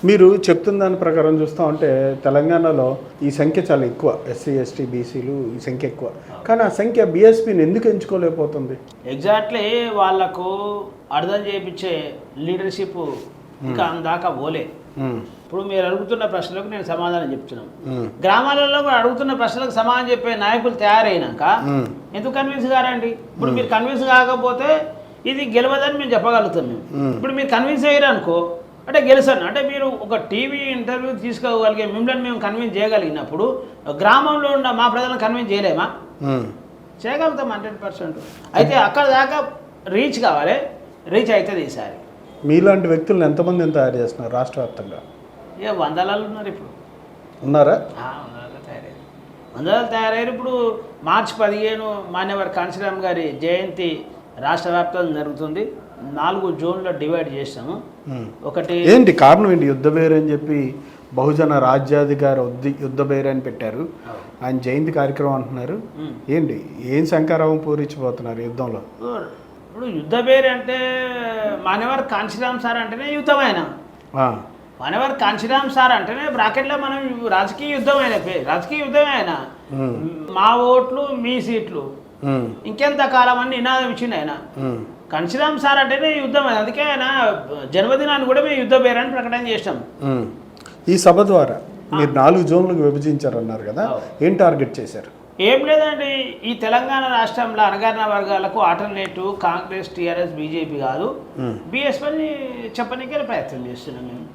మీరు చెప్తున్న దాని ప్రకారం చూస్తూ ఉంటే తెలంగాణలో ఈ సంఖ్య చాలా ఎక్కువ, ఎస్సీ ఎస్టీ బీసీలు ఈ సంఖ్య ఎక్కువ, కానీ ఆ సంఖ్య బీఎస్పీని ఎందుకు ఎంచుకోలేకపోతుంది? ఎగ్జాక్ట్లీ వాళ్ళకు అర్థం చేయించే లీడర్షిప్ ఇంకా అందాక పోలే. ఇప్పుడు మీరు అడుగుతున్న ప్రశ్నలకు నేను సమాధానం చెప్తున్నాను. గ్రామాలలో కూడా అడుగుతున్న ప్రశ్నలకు సమాధానం చెప్పే నాయకులు తయారైనాక ఎందుకు కన్విన్స్ కారండి? ఇప్పుడు మీరు కన్విన్స్ కాకపోతే ఇది గెలవదని మేము చెప్పగలుగుతున్నాం. ఇప్పుడు మీరు కన్విన్స్ అయ్యారు అనుకో అంటే గెలిచాను అంటే మీరు ఒక టీవీ ఇంటర్వ్యూ తీసుకోగలిగే మిమ్మల్ని మేము కన్విన్స్ చేయగలిగినప్పుడు గ్రామంలో ఉన్న మా ప్రజలను కన్విన్స్ చేయలేమా? చేయగలుగుతాం 100%. అయితే అక్కడ దాకా రీచ్ కావాలి, రీచ్ అవుతుంది ఈసారి. మీలాంటి వ్యక్తులను ఎంతమందిని తయారు చేస్తున్నారు రాష్ట్ర వ్యాప్తంగా? ఇక వందలాలు ఉన్నారు ఇప్పుడు. ఉన్నారా? వందలాలు తయారయ్యారు. ఇప్పుడు మార్చి 15 మాన్యవర్ కాంశీరామ్ గారి జయంతి రాష్ట్ర వ్యాప్తంగా జరుగుతుంది. 4 జోన్లో డివైడ్ చేస్తాము. ఒకటి ఏంటి కారణం ఏంటి? యుద్ధ బేరు అని చెప్పి బహుజన రాజ్యాధికారి యుద్ధ బేరు అని పెట్టారు, ఆయన జయంతి కార్యక్రమం అంటున్నారు. ఏంటి ఏం శంకారావం పూరించిపోతున్నారు యుద్ధంలో? ఇప్పుడు యుద్ధ బేరు అంటే మాన్యవర్ కాంశీరామ్ సార్ అంటేనే యుద్ధం ఆయన. మాన్యవర్ కాంశీరామ్ సార్ అంటేనే బ్రాకెట్లో మనం రాజకీయ యుద్ధం ఆయన, రాజకీయ యుద్ధమే ఆయన. మా ఓట్లు మీ సీట్లు ఇంకెంత కాలం అని నినాదం ఇచ్చింది ఆయన. కాంశీరామ్ సార్ అంటేనే యుద్ధం, అందుకే ఆయన జన్మదినాన్ని కూడా మేము యుద్ధ బేరని ప్రకటన చేస్తాం. ఈ సభ ద్వారా మీరు 4 జోన్లకు విభజించారన్నారు కదా, ఏం టార్గెట్ చేశారు? ఏం లేదండి, ఈ తెలంగాణ రాష్ట్రంలో అణగారిన వర్గాలకు ఆల్టర్నేటివ్ కాంగ్రెస్, టీఆర్ఎస్, బీజేపీ కాదు, బీఎస్పీని చెప్పడానికి ప్రయత్నం చేస్తున్నాం మేము.